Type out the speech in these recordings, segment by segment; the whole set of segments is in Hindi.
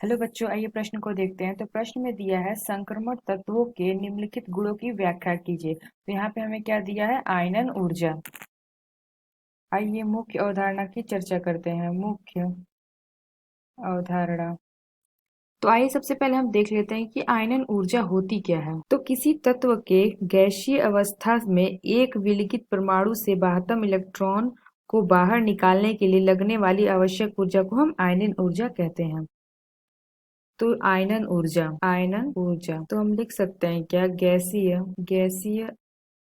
हेलो बच्चों, आइए प्रश्न को देखते हैं। तो प्रश्न में दिया है संक्रमण तत्वों के निम्नलिखित गुणों की व्याख्या कीजिए। तो यहाँ पे हमें क्या दिया है? आयनन ऊर्जा। आइए मुख्य अवधारणा की चर्चा करते हैं। मुख्य अवधारणा। तो आइए सबसे पहले हम देख लेते हैं कि आयनन ऊर्जा होती क्या है। तो किसी तत्व के गैसीय अवस्था में एक विलगित परमाणु से बाह्यतम इलेक्ट्रॉन को बाहर निकालने के लिए लगने वाली आवश्यक ऊर्जा को हम आयनन ऊर्जा कहते हैं। तो आयनन ऊर्जा तो हम लिख सकते हैं क्या? गैसीय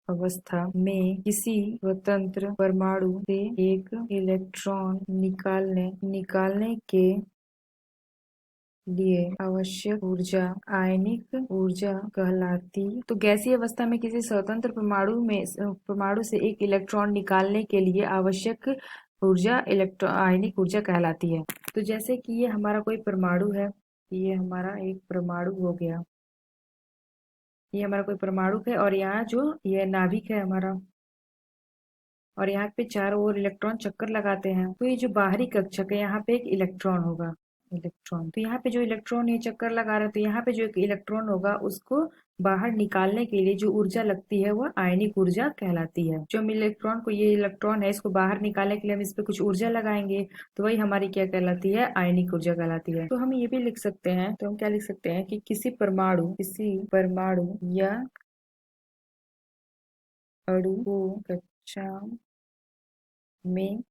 अवस्था में किसी स्वतंत्र परमाणु से एक इलेक्ट्रॉन निकालने के लिए आवश्यक ऊर्जा आयनिक ऊर्जा कहलाती। तो गैसीय अवस्था में किसी स्वतंत्र परमाणु से एक इलेक्ट्रॉन निकालने के लिए आवश्यक ऊर्जा आयनिक ऊर्जा कहलाती है। तो जैसे कि ये हमारा कोई परमाणु है, ये हमारा एक परमाणु हो गया। ये हमारा कोई परमाणु है और यहाँ जो ये नाभिक है हमारा, और यहाँ पे चारों ओर इलेक्ट्रॉन चक्कर लगाते हैं। तो ये जो बाहरी कक्षक है, यहाँ पे एक इलेक्ट्रॉन होगा। तो यहाँ पे जो इलेक्ट्रॉन ये चक्कर लगा रहे हैं, तो यहाँ पे जो एक इलेक्ट्रॉन होगा उसको बाहर निकालने के लिए जो ऊर्जा लगती है वह आयनिक ऊर्जा कहलाती है। जो हम ये इलेक्ट्रॉन है, इसको बाहर निकालने के लिए हम इस पे कुछ ऊर्जा लगाएंगे, तो वही हमारी क्या कहलाती है? आयनिक ऊर्जा कहलाती है। तो हम ये भी लिख सकते हैं, तो हम क्या लिख सकते हैं कि किसी परमाणु या अणु को कक्षा में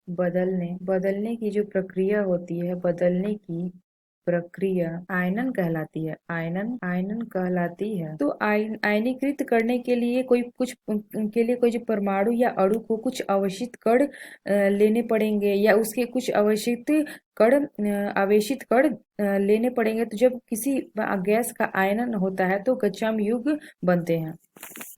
बदलने की जो प्रक्रिया होती है, बदलने की प्रक्रिया आयनन कहलाती है। आयनन कहलाती है। तो आयनीकृत करने के लिए कोई जो परमाणु या अणु को कुछ अवशिष्ट कण लेने पड़ेंगे, या उसके कुछ आवेशित कण लेने पड़ेंगे। तो जब किसी गैस का आयनन होता है तो गच्छाम युग बनते हैं।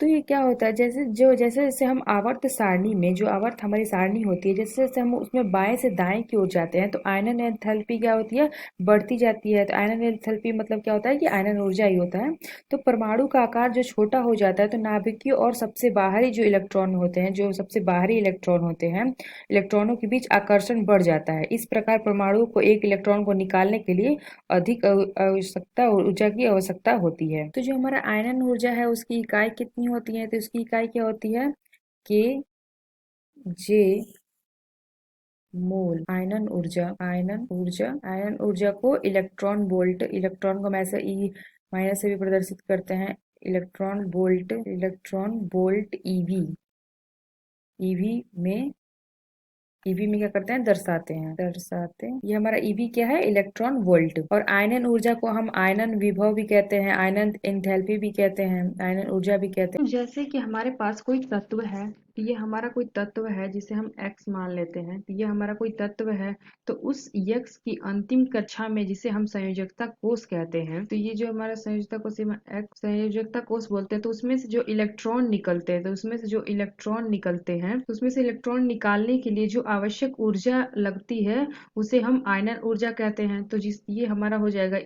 तो ये क्या होता है? जैसे जैसे हम आवर्त सारणी में, जो आवर्त हमारी सारणी होती है, जैसे जैसे हम उसमें बाएं से दाएं की ओर जाते हैं, तो आयनन एंथैल्पी क्या होती है? बढ़ती जाती है। तो आयनन एंथैल्पी मतलब क्या होता है कि आयनन ऊर्जा ही होता है। तो परमाणु का आकार जो छोटा हो जाता है, तो नाभिकीय और सबसे बाहरी जो इलेक्ट्रॉन होते हैं, इलेक्ट्रॉनों के बीच आकर्षण बढ़ जाता है। इस प्रकार परमाणु को एक इलेक्ट्रॉन को निकालने के लिए अधिक ऊर्जा की आवश्यकता होती है। तो जो हमारा आयनन ऊर्जा है उसकी इकाई कितनी होती है? तो इसकी इकाई क्या होती है? के जे मोल। आयनन ऊर्जा को इलेक्ट्रॉन को हम ऐसे ई माइनस से भी प्रदर्शित करते हैं। इलेक्ट्रॉन वोल्ट ईवी में क्या करते हैं? दर्शाते हैं। ये हमारा ईवी क्या है? Electron volt. और आयनन ऊर्जा को हम आयनन विभव भी कहते हैं, आयनन एंथैल्पी भी कहते हैं, आयनन ऊर्जा भी कहते हैं। जैसे कि हमारे पास कोई तत्व है, ये हमारा कोई तत्व है जिसे हम x मान लेते हैं। तो ये हमारा कोई तत्व है, तो उस x की अंतिम कक्षा में, जिसे हम संयोजकता कोष कहते हैं, तो ये जो हमारा संयोजकता कोष हम x संयोजकता कोष बोलते हैं। तो उसमें से जो इलेक्ट्रॉन निकलते हैं, तो उसमें से इलेक्ट्रॉन निकालने के लिए जो आवश्यक ऊर्जा लगती है उसे हम आयनन ऊर्जा कहते हैं। तो ये हमारा हो जाएगा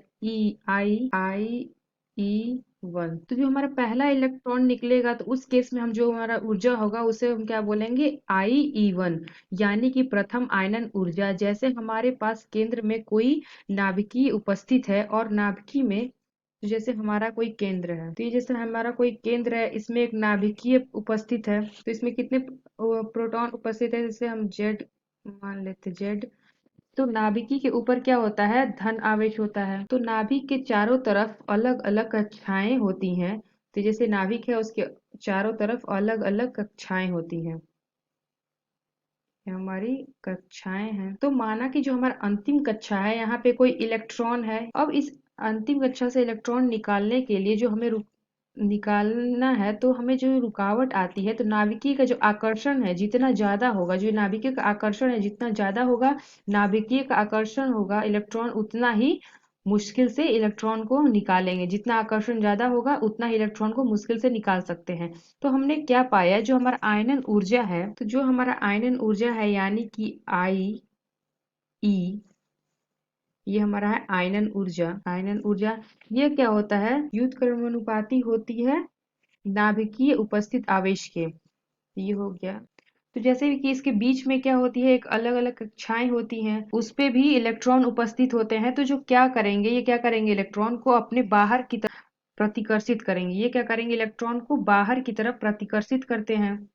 E1। तो जो हमारा पहला इलेक्ट्रॉन निकलेगा, तो उस केस में हम जो हमारा ऊर्जा होगा उसे हम क्या बोलेंगे? IE1, यानी कि प्रथम आयनन ऊर्जा। जैसे हमारे पास केंद्र में कोई नाभिकीय उपस्थित है, और नाभिकी में तो जैसे हमारा कोई केंद्र है, तो ये जैसे हमारा कोई केंद्र है, इसमें एक नाभिकीय उपस्थित है। तो इसमें कितने प्रोटॉन उपस्थित है? जैसे हम Z मान लेते, Z। तो नाभिकी के ऊपर क्या होता है? धन आवेश होता है। तो नाभिक के चारों तरफ अलग अलग कक्षाएं होती हैं। तो जैसे नाभिक है, उसके चारों तरफ अलग अलग कक्षाएं होती हैं। ये हमारी कक्षाएं हैं। तो माना कि जो हमारा अंतिम कक्षा है, यहाँ पे कोई इलेक्ट्रॉन है। अब इस अंतिम कक्षा से इलेक्ट्रॉन निकालने के लिए जो हमें निकालना है, तो हमें जो रुकावट आती है, तो नाभिकीय का जो आकर्षण है जितना ज्यादा होगा, नाभिकीय का आकर्षण होगा, इलेक्ट्रॉन उतना ही मुश्किल से इलेक्ट्रॉन को निकालेंगे। जितना आकर्षण ज्यादा होगा उतना ही इलेक्ट्रॉन को मुश्किल से निकाल सकते हैं। तो हमने क्या पाया? जो हमारा आयनन ऊर्जा है, यानी कि IE, ये हमारा है आयनन ऊर्जा। ये क्या होता है? व्युत्क्रमानुपाती होती है नाभिकीय उपस्थित आवेश के। ये हो गया। तो जैसे कि इसके बीच में क्या होती है, एक अलग अलग कक्षाएं होती हैं, उस पे भी इलेक्ट्रॉन उपस्थित होते हैं। तो जो क्या करेंगे, ये क्या करेंगे, इलेक्ट्रॉन को अपने बाहर की तरफ प्रतिकर्षित करेंगे। ये क्या करेंगे, इलेक्ट्रॉन को बाहर की तरफ प्रतिकर्षित करते हैं।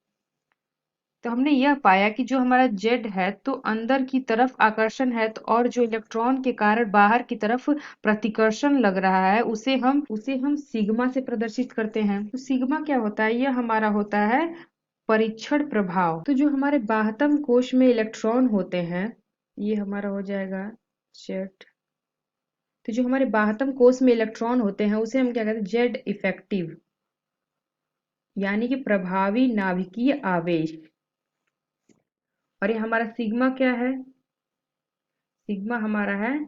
तो हमने यह पाया कि जो हमारा जेड है तो अंदर की तरफ आकर्षण है, तो और जो इलेक्ट्रॉन के कारण बाहर की तरफ प्रतिकर्षण लग रहा है उसे हम सिग्मा से प्रदर्शित करते हैं। तो सिग्मा क्या होता है, यह हमारा होता है परीक्षण प्रभाव। तो जो हमारे बाह्यतम कोश में इलेक्ट्रॉन होते हैं, ये हमारा हो जाएगा जेड। तो जो हमारे बाह्यतम कोश में इलेक्ट्रॉन होते हैं उसे हम क्या कहते हैं, जेड इफेक्टिव, यानी कि प्रभावी नाभिकीय आवेश। और ये हमारा सिग्मा क्या है, सिग्मा हमारा है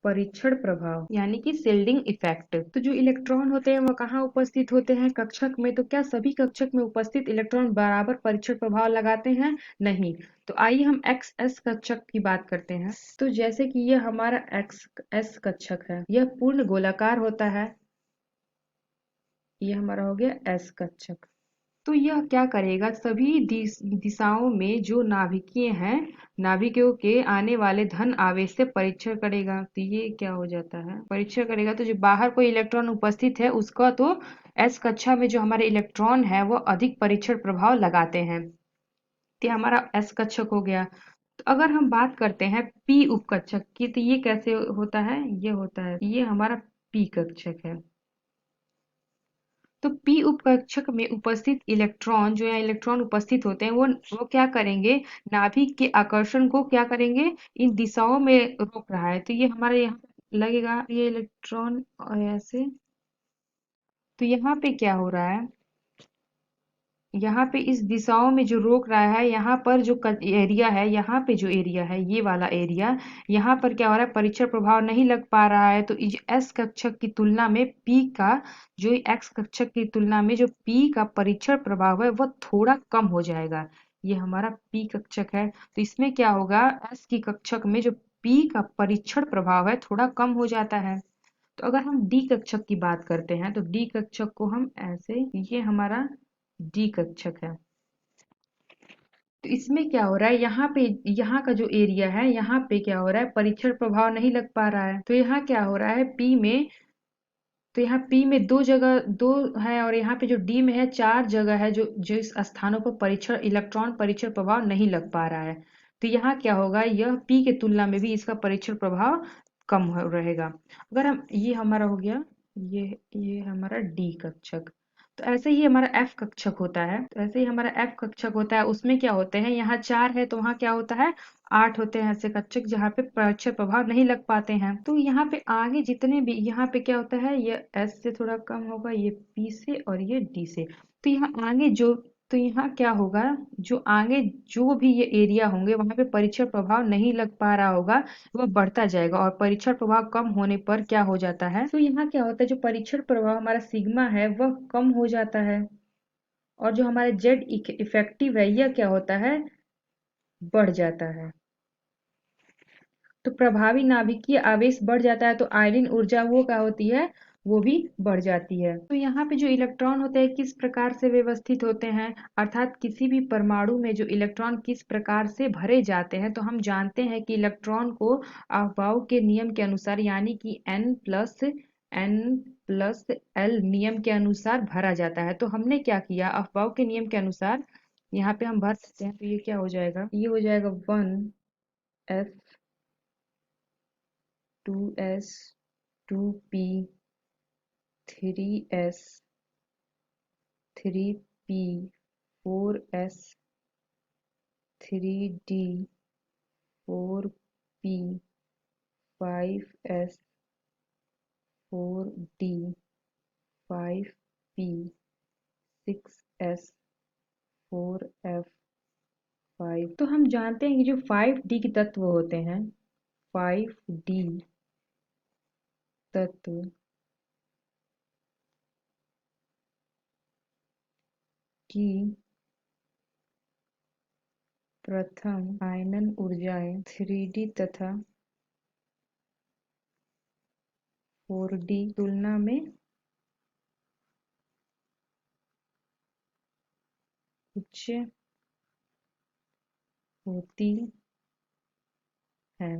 परीक्षण प्रभाव, यानी कि शिल्डिंग इफेक्ट। तो जो इलेक्ट्रॉन होते हैं वह कहाँ उपस्थित होते हैं, कक्षक में। तो क्या सभी कक्षक में उपस्थित इलेक्ट्रॉन बराबर परीक्षण प्रभाव लगाते हैं, नहीं। तो आइए हम एक्स एस कक्षक की बात करते हैं। तो जैसे कि यह हमारा एक्स एस कक्षक है, यह पूर्ण गोलाकार होता है। यह हमारा हो गया एस कक्षक। तो यह क्या करेगा, सभी दिशाओं में जो नाभिकीय हैं, नाभिकों के आने वाले धन आवेश से परीक्षण करेगा। तो ये क्या हो जाता है, परीक्षण करेगा। तो जो बाहर कोई इलेक्ट्रॉन उपस्थित है उसका तो एस कक्षा में जो हमारे इलेक्ट्रॉन है वो अधिक परीक्षण प्रभाव लगाते हैं। तो हमारा एस कक्षक हो गया। तो अगर हम बात करते हैं पी उपकक्षक की, तो ये कैसे होता है, ये होता है, ये हमारा पी कक्षक है। तो पी उपकक्षक में उपस्थित इलेक्ट्रॉन, जो यहाँ इलेक्ट्रॉन उपस्थित होते हैं वो क्या करेंगे, नाभिक के आकर्षण को क्या करेंगे, इन दिशाओं में रोक रहा है। तो ये हमारे यहाँ लगेगा, ये इलेक्ट्रॉन और ऐसे। तो यहाँ पे क्या हो रहा है, यहाँ पे इस दिशाओं में जो रोक रहा है, यहाँ पर जो एरिया है, यहाँ पे जो एरिया है, ये वाला एरिया, यहाँ पर क्या हो रहा है, परीक्षण प्रभाव नहीं लग पा रहा है। तो एस कक्षक की तुलना में पी का, जो एक्स कक्षक की तुलना में जो पी का परीक्षण प्रभाव है वह थोड़ा कम हो जाएगा। ये हमारा पी कक्षक है। तो इसमें क्या होगा, एस की कक्षक में जो पी का परीक्षण प्रभाव है थोड़ा कम हो जाता है। तो अगर हम डी कक्षक की बात करते हैं, तो डी कक्षक को हम ऐसे, ये हमारा डी कक्षक है। तो इसमें क्या हो रहा है, यहाँ पे, यहाँ का जो एरिया है, यहाँ पे क्या हो रहा है, परीक्षण प्रभाव नहीं लग पा रहा है। तो यहाँ क्या हो रहा है, पी में, तो यहाँ पी में दो जगह, दो है, और यहाँ पे जो डी में है चार जगह है, जो जो इस स्थानों पर परीक्षण इलेक्ट्रॉन परीक्षण प्रभाव नहीं लग पा रहा है। तो यहाँ क्या होगा, यह पी के तुलना में भी इसका परीक्षण प्रभाव कम रहेगा। अगर हम, ये हमारा हो गया, ये हमारा डी कक्षक। तो ऐसे ही हमारा एफ कक्षक होता है। तो ऐसे ही हमारा एफ कक्षक होता है, उसमें क्या होते हैं, यहाँ चार है तो वहाँ क्या होता है, आठ होते हैं ऐसे कक्षक जहाँ पे परीक्षण प्रभाव नहीं लग पाते हैं। तो यहाँ पे आगे जितने भी, यहाँ पे क्या होता है, ये एस से थोड़ा कम होगा, ये पी से और ये डी से। तो यहाँ आगे जो, तो यहाँ क्या होगा, जो आगे जो भी ये एरिया होंगे वहां पे परीक्षण प्रभाव नहीं लग पा रहा होगा, वह बढ़ता जाएगा। और परीक्षण प्रभाव कम होने पर क्या हो जाता है, तो यहाँ क्या होता है, जो परीक्षण प्रभाव हमारा सिग्मा है वह कम हो जाता है। और जो हमारा जेड इफेक्टिव है यह क्या होता है, बढ़ जाता है। तो प्रभावी नाभिकीय आवेश बढ़ जाता है, तो आयनीन ऊर्जा वो क्या होती है, वो भी बढ़ जाती है। तो यहाँ पे जो इलेक्ट्रॉन होते हैं किस प्रकार से व्यवस्थित होते हैं, अर्थात किसी भी परमाणु में जो इलेक्ट्रॉन किस प्रकार से भरे जाते हैं। तो हम जानते हैं कि इलेक्ट्रॉन को अफबाउ के नियम के अनुसार, यानी कि N+L नियम के अनुसार भरा जाता है। तो हमने क्या किया, अफबाउ के नियम के अनुसार यहाँ पे हम भर सकते हैं। तो ये क्या हो जाएगा, ये हो जाएगा 1s 2s 2p 3s 3p 4s 3d 4p 5s 4d 5p 6s 4f 5। तो हम जानते हैं कि जो 5d के तत्व होते हैं, 5d तत्व की प्रथम आयनन ऊर्जाएं 3d तथा 4d तुलना में उच्च होती है।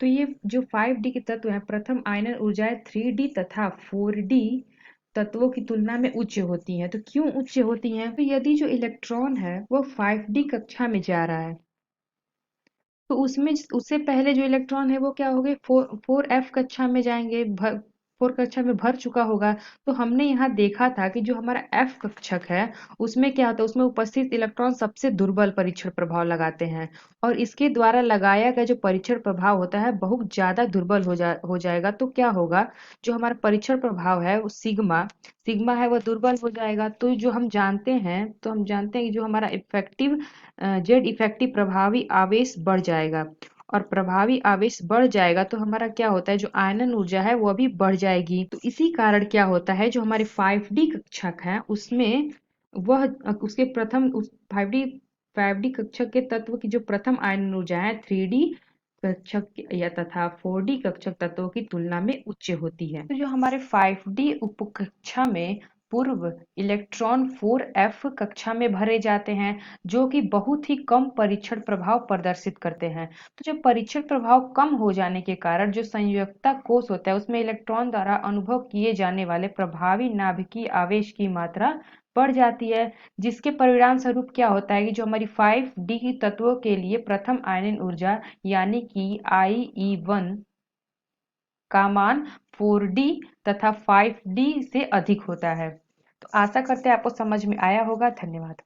तो ये जो 5D के तत्व हैं, प्रथम आयनन ऊर्जाएं 3D तथा 4D तत्वों की तुलना में उच्च होती हैं। तो क्यों उच्च होती हैं? तो यदि जो इलेक्ट्रॉन है वो 5D कक्षा में जा रहा है, तो उसमें उससे पहले जो इलेक्ट्रॉन है वो क्या हो गए, 4F कक्षा में जाएंगे, 4 कक्षा में भर चुका होगा। तो हमने यहाँ देखा था कि जो हमारा F कक्षक है उसमें क्या होता है, उसमें उपस्थित इलेक्ट्रॉन सबसे दुर्बल परीक्षण प्रभाव लगाते हैं, और इसके द्वारा लगाया गया जो परीक्षण प्रभाव होता है बहुत ज्यादा दुर्बल हो जाएगा। तो क्या होगा, जो हमारा परीक्षण प्रभाव है वो सिग्मा सिग्मा है वो दुर्बल हो जाएगा। तो जो हम जानते हैं, तो हम जानते हैं कि जो हमारा इफेक्टिव जेड इफेक्टिव प्रभावी आवेश बढ़ जाएगा, और प्रभावी आवेश बढ़ जाएगा तो हमारा क्या होता है, जो आयनन ऊर्जा है वो भी बढ़ जाएगी। तो इसी कारण क्या होता है, जो हमारे 5D कक्षक है उसमें वह उसके प्रथम उस 5D कक्षक के तत्व की जो प्रथम आयनन ऊर्जा है 3D कक्षक या तथा 4D कक्षक तत्वों की तुलना में उच्च होती है। तो जो हमारे 5D उपकक्षा में पूर्व इलेक्ट्रॉन 4F कक्षा में भरे जाते हैं, जो कि बहुत ही कम परीक्षण प्रभाव प्रदर्शित करते हैं। तो जब परीक्षण प्रभाव कम हो जाने के कारण जो संयोजकता कोष होता है उसमें इलेक्ट्रॉन द्वारा अनुभव किए जाने वाले प्रभावी नाभिकीय आवेश की मात्रा बढ़ जाती है, जिसके परिणाम स्वरूप क्या होता है कि जो हमारी 5D की तत्वों के लिए प्रथम आयनन ऊर्जा यानी कि IE1 का मान 4D तथा 5D से अधिक होता है। तो आशा करते हैं आपको समझ में आया होगा। धन्यवाद।